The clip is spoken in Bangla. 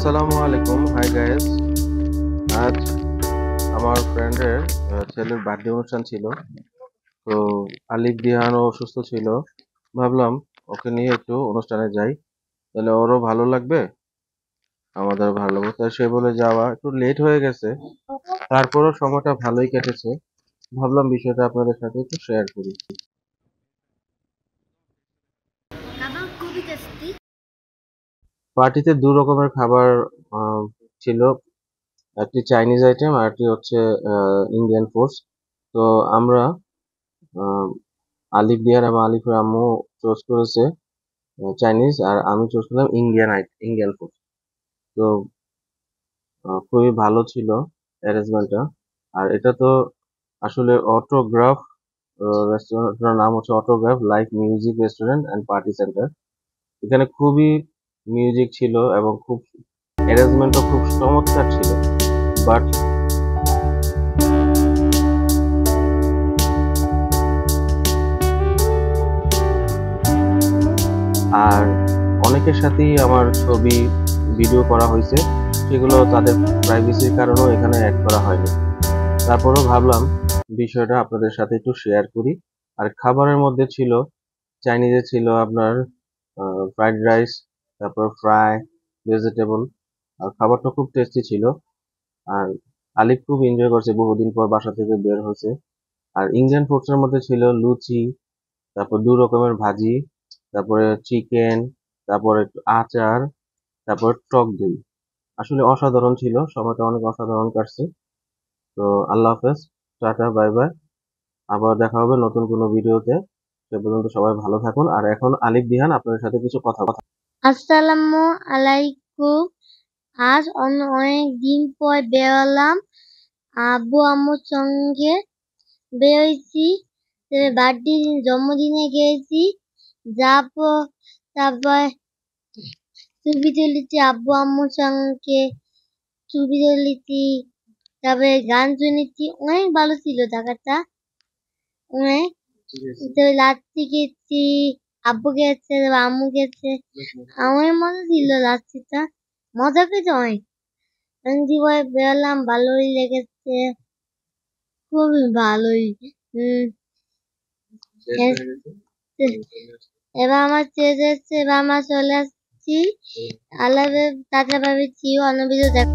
আসসালামু আলাইকুম, হাই গাইস। আজ আমার ফ্রেন্ডের ছেলের বার্থডে অনুষ্ঠান ছিল। তো আলিফ দিহানও অসুস্থ ছিল, ভাবলাম ওকে নিয়ে একটু অনুষ্ঠানে যাই, তাহলে ওরও ভালো লাগবে, আমাদের ভালো লাগবে। তাই সে বলে যাওয়া, একটু লেট হয়ে গেছে, তারপরও সময়টা ভালোই কেটেছে। ভাবলাম বিষয়টা আপনাদের সাথে একটু শেয়ার করি। পার্টিতে দু রকমের খাবার ছিল, একটি চাইনিজ আইটেম আর একটি হচ্ছে ইন্ডিয়ান ফুডস। তো আমরা আলিফ দিয়ার এবং আলিফের আম্মু চুজ করেছে চাইনিজ, আর আমি চুজ করলাম ইন্ডিয়ান ফুড। তো খুবই ভালো ছিল অ্যারেঞ্জমেন্টটা। আর এটা তো আসলে অটোগ্রাফ রেস্টুরেন্টের নাম হচ্ছে autograph live music restaurant and party centre. এখানে খুবই মিউজিক ছিল এবং খুব অ্যারেঞ্জমেন্টও খুব চমৎকার ছিল। বাট আর অনেকের সাথেই আমার ছবি ভিডিও করা হয়েছে, সেগুলো তাদের প্রাইভেসির কারণেও এখানে অ্যাড করা হয়নি। তারপরেও ভাবলাম বিষয়টা আপনাদের সাথে একটু শেয়ার করি। আর খাবারের মধ্যে ছিল, চাইনিজে ছিল আপনার ফ্রাইড রাইস, তারপর ফ্রাই, ভেজিটেবল। আর খাবারটা খুব টেস্টি ছিল। আর আলিফ খুব এনজয় করছে, বহুদিন পর বাসা থেকে বের হয়েছে। আর ইন্ডিয়ান ফুডসের মধ্যে ছিল লুচি, তারপর দু রকমের ভাজি, তারপরে চিকেন, তারপরে একটু আচার, তারপর টক দই। আসলে অসাধারণ ছিল, সময়টা অনেক অসাধারণ কাটছে। তো আল্লাহ হাফেজ, টাটা, বাই বাই। আবার দেখা হবে নতুন কোনো ভিডিওতে। সে পর্যন্ত সবাই ভালো থাকুন। আর এখন আলিফ দিহান আপনাদের সাথে কিছু কথা কথা। আসসালামু আলাইকুম। আজ অনেক দিন পর বেরোলাম, আব্বু আম্মুর সঙ্গে বেরোইছি। বার্থডে জন্মদিনে গিয়েছি, যাবো। তারপর ছবি তুলেছি আব্বু আম্মুর সঙ্গে, ছবি তুলেছি, তারপরে গান শুনেছি। অনেক ভালো ছিল জায়গাটা, অনেক। তো লাচ্ছি খেয়েছি, আব্বু গেছে, আম্মু গেছে। আমার মজা ছিল লাচ্ছিটা, মজা পেয়েছে অনেক। জীবনে বেরোলাম, ভালোই লেগেছে, খুবই ভালোই। এবার আমার শেষ এসছে, এবার আমরা চলে আসছি। আল্লাহ টাটা, ভাবি, চিও অন্য ভিডিও দেখ।